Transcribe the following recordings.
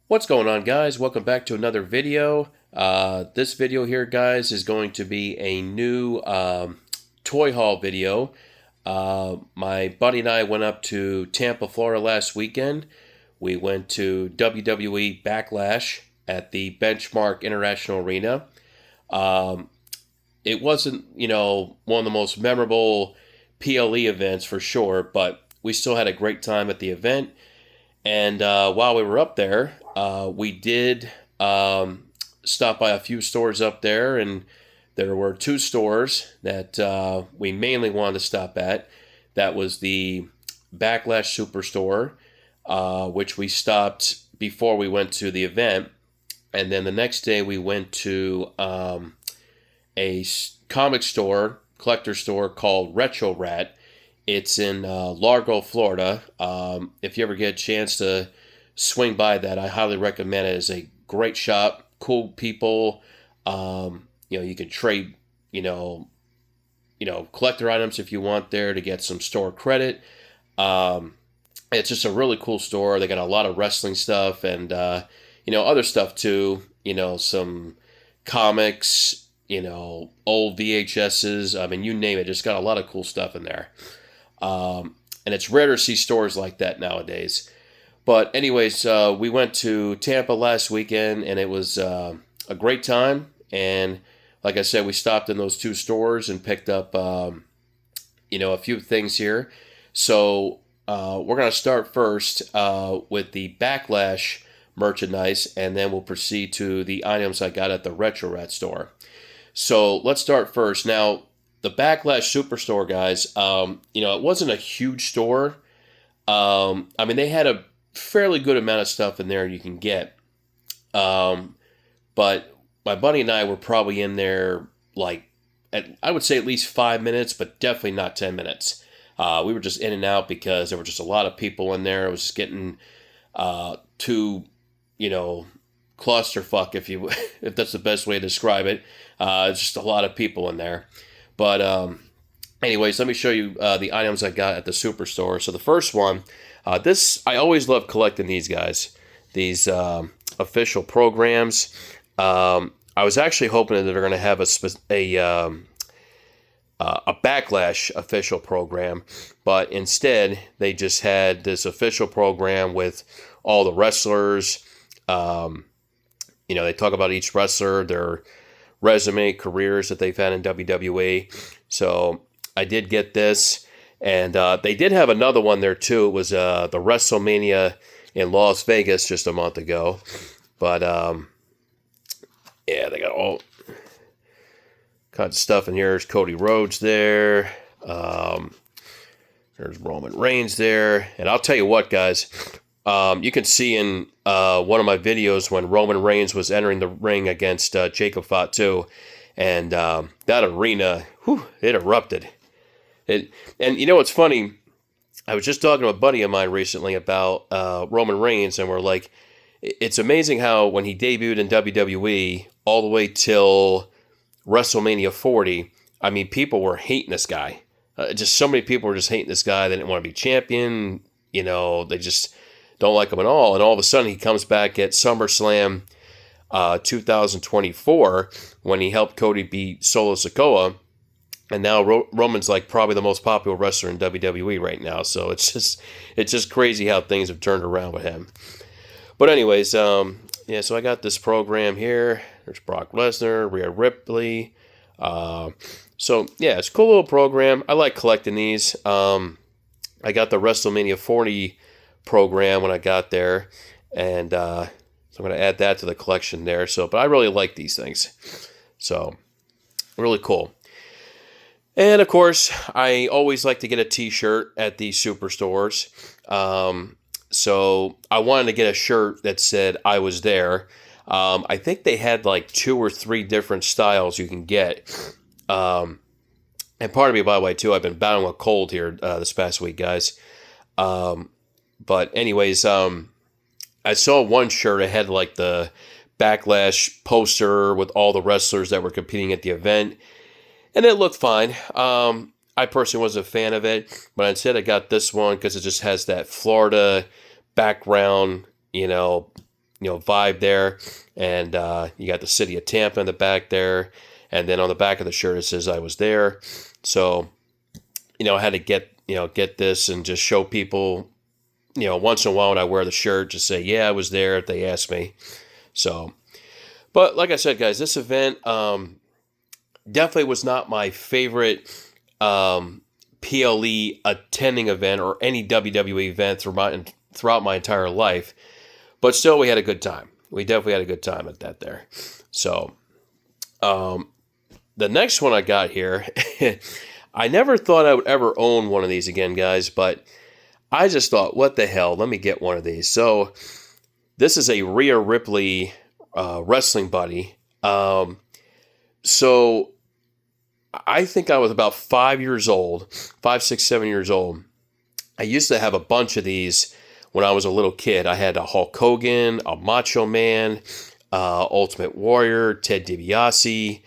What's going on, guys? Welcome back to another video. This video here, guys, is going to be a new toy haul video. My buddy and I went up to Tampa, Florida last weekend. We went to WWE Backlash at the Benchmark International Arena. It wasn't, one of the most memorable PLE events for sure, but we still had a great time at the event. And while we were up there, we did stop by a few stores up there, and there were two stores that we mainly wanted to stop at. That was the Backlash Superstore, which we stopped before we went to the event. And then the next day we went to a comic store, collector store called Retro Rat. It's in Largo, Florida. If you ever get a chance to swing by that, I highly recommend it. It's a great shop, cool people. You can trade, collector items if you want there to get some store credit. It's just a really cool store. They got a lot of wrestling stuff and other stuff too. Some comics, old VHSs. I mean, you name it. Just got a lot of cool stuff in there. And it's rare to see stores like that nowadays. But anyways, we went to Tampa last weekend, and it was a great time. And like I said, we stopped in those two stores and picked up, a few things here. So we're going to start first with the Backlash merchandise, and then we'll proceed to the items I got at the Retro Rat store. So let's start first. Now, the Backlash Superstore, guys, it wasn't a huge store. They had a fairly good amount of stuff in there you can get. But my buddy and I were probably in there, I would say at least 5 minutes, but definitely not 10 minutes. We were just in and out because there were just a lot of people in there. It was just getting too, clusterfuck, if that's the best way to describe it. It's just a lot of people in there. But anyways, let me show you the items I got at the Superstore. So the first one, I always love collecting these guys, these official programs. I was actually hoping that they're going to have a Backlash official program, but instead they just had this official program with all the wrestlers. They talk about each wrestler, their resume, careers that they've had in WWE. So I did get this, and they did have another one there too. It was the WrestleMania in Las Vegas just a month ago. But they got all kinds of stuff in here. There's Cody Rhodes there. There's Roman Reigns there. And I'll tell you what, guys, you can see in one of my videos when Roman Reigns was entering the ring against Jacob Fatu, and that arena, it erupted. And what's funny, I was just talking to a buddy of mine recently about Roman Reigns, and we're like, it's amazing how when he debuted in WWE all the way till WrestleMania 40, people were hating this guy. Just so many people were just hating this guy. They didn't want to be champion. They just don't like him at all. And all of a sudden, he comes back at SummerSlam 2024 when he helped Cody beat Solo Sikoa. And now Roman's probably the most popular wrestler in WWE right now. So it's just crazy how things have turned around with him. But anyways, so I got this program here. There's Brock Lesnar, Rhea Ripley. It's a cool little program. I like collecting these. I got the WrestleMania 40 program when I got there, and so I'm going to add that to the collection there. But I really like these things. So, really cool. And of course, I always like to get a t-shirt at these superstores. So I wanted to get a shirt that said I was there. I think they had 2 or 3 different styles you can get. And pardon me, by the way, too, I've been battling a cold here this past week, guys. But anyways, I saw one shirt. It had the Backlash poster with all the wrestlers that were competing at the event. And it looked fine. I personally wasn't a fan of it, but instead I got this one because it just has that Florida background, vibe there. And you got the city of Tampa in the back there. And then on the back of the shirt, it says I was there. So, I had to get this and just show people, once in a while when I wear the shirt, just say, yeah, I was there if they ask me. So, but like I said, guys, this event definitely was not my favorite PLE attending event or any WWE event throughout my entire life. But still, we had a good time. We definitely had a good time at that there. So, the next one I got here, I never thought I would ever own one of these again, guys, but I just thought, what the hell? Let me get one of these. So, this is a Rhea Ripley wrestling buddy. So, I think I was about 5 years old, 5, 6, 7 years old. I used to have a bunch of these when I was a little kid. I had a Hulk Hogan, a Macho Man, Ultimate Warrior, Ted DiBiase,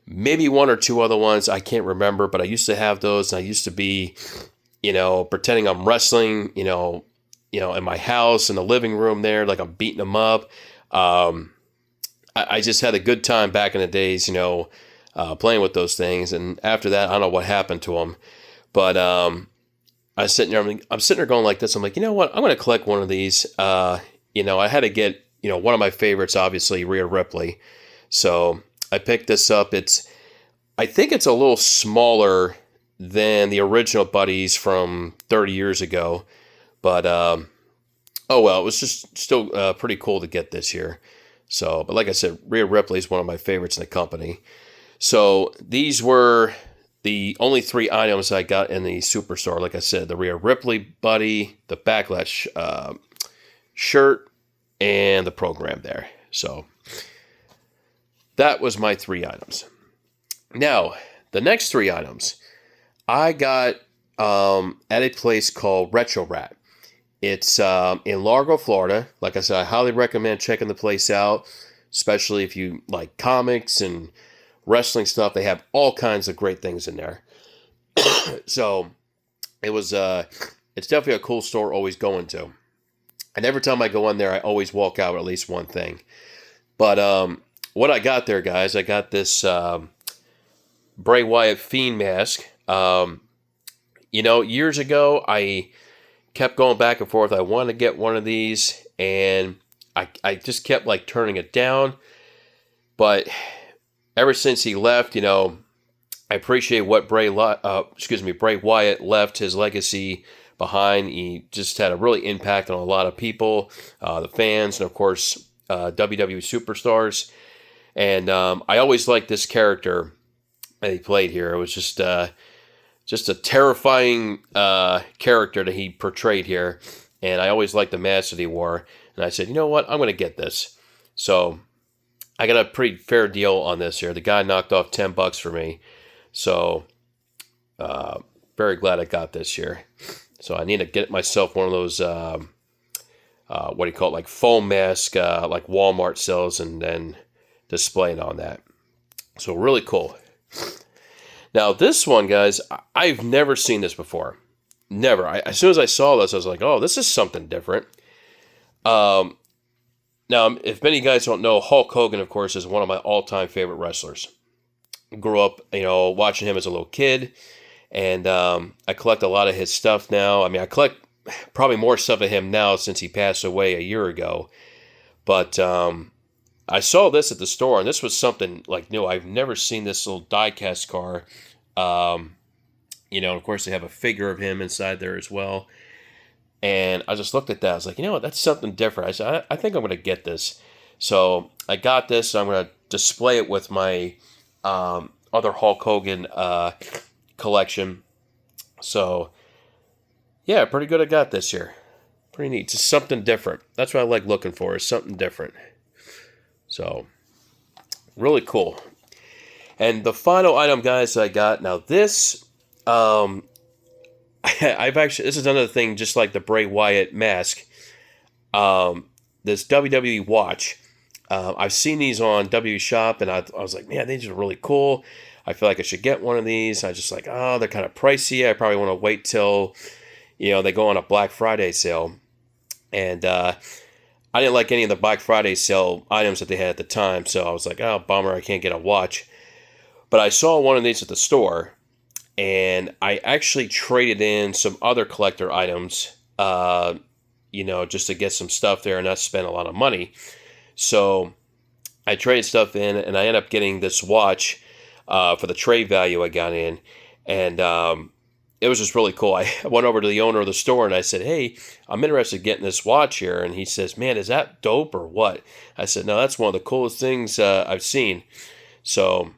maybe one or two other ones. I can't remember, but I used to have those. And I used to be, pretending I'm wrestling, in my house, in the living room there, like I'm beating them up. I just had a good time back in the days, playing with those things. And after that, I don't know what happened to them. But I'm sitting there going like this. I'm like, you know what? I'm going to collect one of these. I had to get, one of my favorites, obviously, Rhea Ripley. So I picked this up. I think it's a little smaller than the original buddies from 30 years ago. But, oh well, it was just still pretty cool to get this here. So, but like I said, Rhea Ripley is one of my favorites in the company. So these were the only 3 items I got in the Superstore. Like I said, the Rhea Ripley buddy, the Backlash shirt, and the program there. So that was my 3 items. Now, the next 3 items I got at a place called Retro Rat. It's in Largo, Florida. Like I said, I highly recommend checking the place out, especially if you like comics and wrestling stuff. They have all kinds of great things in there. So it's definitely a cool store always going to. And every time I go in there, I always walk out with at least one thing. But what I got there, guys, I got this Bray Wyatt Fiend mask. Years ago, I kept going back and forth. I wanted to get one of these, and I just kept like turning it down. But ever since he left, I appreciate what Bray Wyatt left, his legacy behind. He just had a really impact on a lot of people, the fans, and of course WWE superstars. And I always liked this character that he played here. It was just a terrifying character that he portrayed here, and I always liked the mask that he wore. And I said, you know what, I'm going to get this. So I got a pretty fair deal on this here. The guy knocked off $10 for me. So, very glad I got this here. So I need to get myself one of those, like foam mask, like Walmart sells, and then display it on that. So really cool. Now this one, guys, I've never seen this before. Never. As soon as I saw this, I was like, oh, this is something different. Now, if many guys don't know, Hulk Hogan, of course, is one of my all-time favorite wrestlers. Grew up, watching him as a little kid, and I collect a lot of his stuff now. I mean, I collect probably more stuff of him now since he passed away a year ago. But I saw this at the store, and this was something like new. I've never seen this little die-cast car. Of course, they have a figure of him inside there as well. And I just looked at that. I was like, that's something different. I said, I think I'm going to get this. So I got this. So I'm going to display it with my other Hulk Hogan collection. So, yeah, pretty good I got this here. Pretty neat. Just something different. That's what I like looking for, is something different. So, really cool. And the final item, guys, I got. Now, this... this is another thing, just like the Bray Wyatt mask. This WWE watch. I've seen these on WWE Shop, and I was like, man, these are really cool. I feel like I should get one of these. I just like, they're kind of pricey. I probably want to wait till, they go on a Black Friday sale. And I didn't like any of the Black Friday sale items that they had at the time, so I was like, oh, bummer, I can't get a watch. But I saw one of these at the store, and I actually traded in some other collector items, just to get some stuff there and not spend a lot of money. So I traded stuff in, and I ended up getting this watch for the trade value I got in, and it was just really cool. I went over to the owner of the store and I said, hey, I'm interested in getting this watch here. And he says, man, is that dope or what? I said, no, that's one of the coolest things I've seen. So,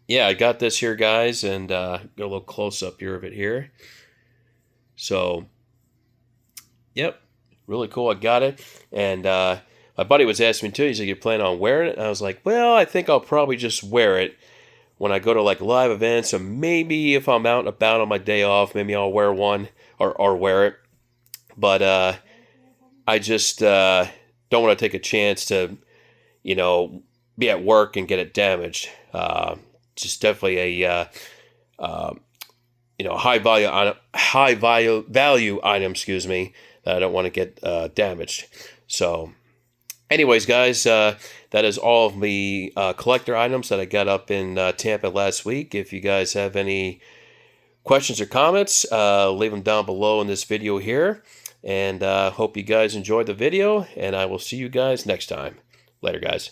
yeah, I got this here, guys, and got a little close-up here of it here. So, yep, really cool. I got it. And my buddy was asking me, too. He said, you plan on wearing it? And I was like, well, I think I'll probably just wear it when I go to like live events, or maybe if I'm out and about on my day off, maybe I'll wear one or wear it. But I just don't want to take a chance to, be at work and get it damaged. Just definitely a high value item, that I don't want to get damaged. So, anyways, guys, that is all of the collector items that I got up in Tampa last week. If you guys have any questions or comments, leave them down below in this video here. And hope you guys enjoyed the video, and I will see you guys next time. Later, guys.